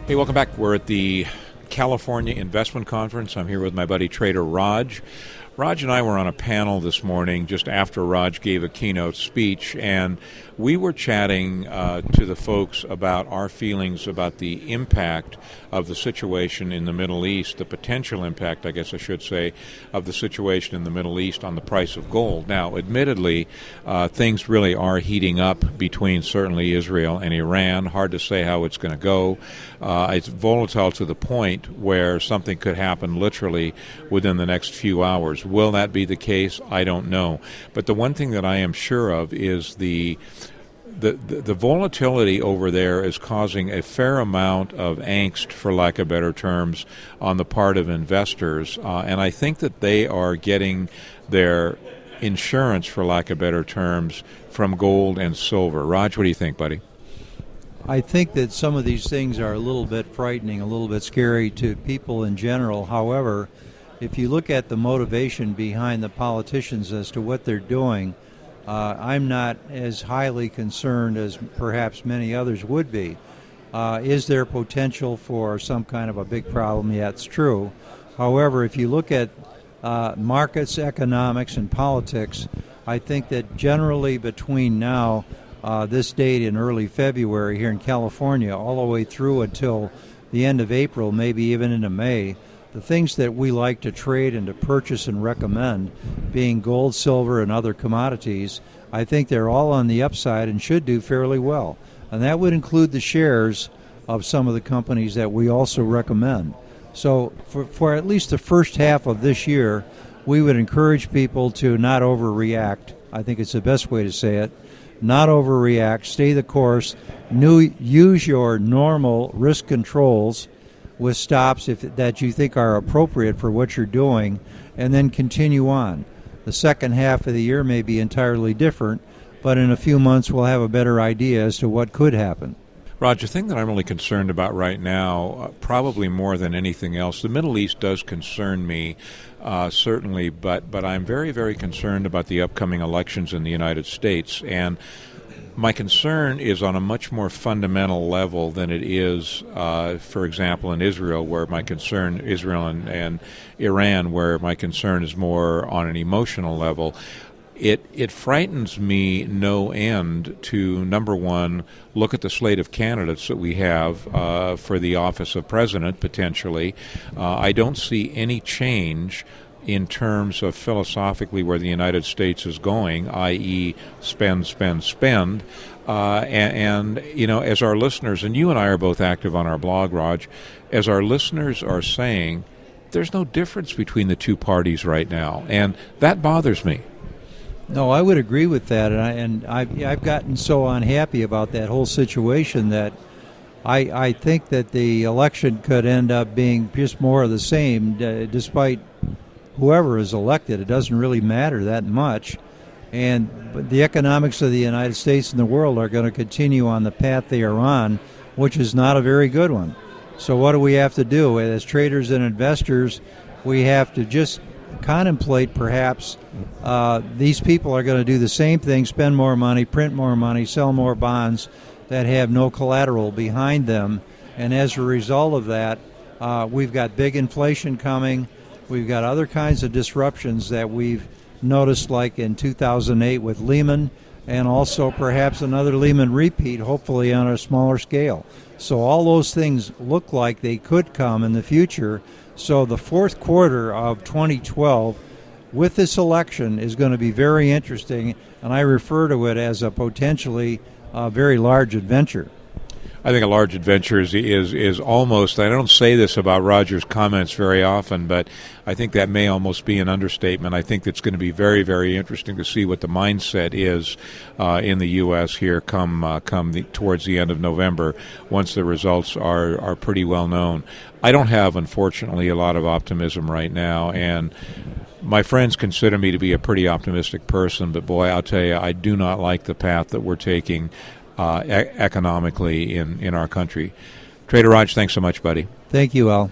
Hey, welcome back. We're at the California Investment Conference. I'm here with my buddy Trader Raj. Raj and I were on a panel this morning just after Raj gave a keynote speech, and we were chatting to the folks about our feelings about the impact of the situation in the Middle East, the potential impact, I guess I should say, of the situation in the Middle East on the price of gold. Now, admittedly, things really are heating up between certainly Israel and Iran. Hard to say how it's going to go. It's volatile to the point where something could happen literally within the next few hours. Will that be the case? I don't know. But the one thing that I am sure of is the volatility over there is causing a fair amount of angst, for lack of better terms, on the part of investors. And I think that they are getting their insurance, for lack of better terms, from gold and silver. Raj, what do you think, buddy? I think that some of these things are a little bit frightening, a little bit scary to people in general. However, if you look at the motivation behind the politicians as to what they're doing, I'm not as highly concerned as perhaps many others would be. Is there potential for some kind of a big problem? Yeah, it's true. However, if you look at markets, economics, and politics, I think that generally between now, this date in early February here in California, all the way through until the end of April, maybe even into May, the things that we like to trade and to purchase and recommend, being gold, silver, and other commodities, I think they're all on the upside and should do fairly well. And that would include the shares of some of the companies that we also recommend. So for at least the first half of this year, we would encourage people to not overreact. I think it's the best way to say it. Not overreact, stay the course, use your normal risk controls with stops that you think are appropriate for what you're doing, and then continue on. The second half of the year may be entirely different, but in a few months we'll have a better idea as to what could happen. Raj, the thing that I'm really concerned about right now, probably more than anything else, the Middle East does concern me, certainly, but I'm very, very concerned about the upcoming elections in the United States. And my concern is on a much more fundamental level than it is, for example, in Israel, where my concern, Israel and Iran, where my concern is more on an emotional level. It frightens me no end to, number one, look at the slate of candidates that we have for the office of president, potentially. I don't see any change in terms of philosophically where the United States is going, i.e. spend. And, you know, as our listeners, and you and I are both active on our blog, Raj, as our listeners are saying, there's no difference between the two parties right now, and that bothers me. No, I would agree with that, and I've gotten so unhappy about that whole situation that I think that the election could end up being just more of the same, despite whoever is elected. It doesn't really matter that much, and the economics of the United States and the world are going to continue on the path they are on, which is not a very good one. So what do we have to do? As traders and investors, we have to just contemplate perhaps these people are going to do the same thing, spend more money, print more money, sell more bonds that have no collateral behind them. And as a result of that, we've got big inflation coming. We've got other kinds of disruptions that we've noticed, like in 2008 with Lehman, and also perhaps another Lehman repeat, hopefully on a smaller scale. So all those things look like they could come in the future. So the fourth quarter of 2012 with this election is going to be very interesting, and I refer to it as a potentially very large adventure. I think a large adventure is almost, I don't say this about Roger's comments very often, but I think that may almost be an understatement. I think it's going to be very, very interesting to see what the mindset is in the U.S. here towards the end of November, once the results are pretty well known. I don't have, unfortunately, a lot of optimism right now, and my friends consider me to be a pretty optimistic person, but boy, I'll tell you, I do not like the path that we're taking economically in our country. Trader Raj, thanks so much, buddy. Thank you, Al.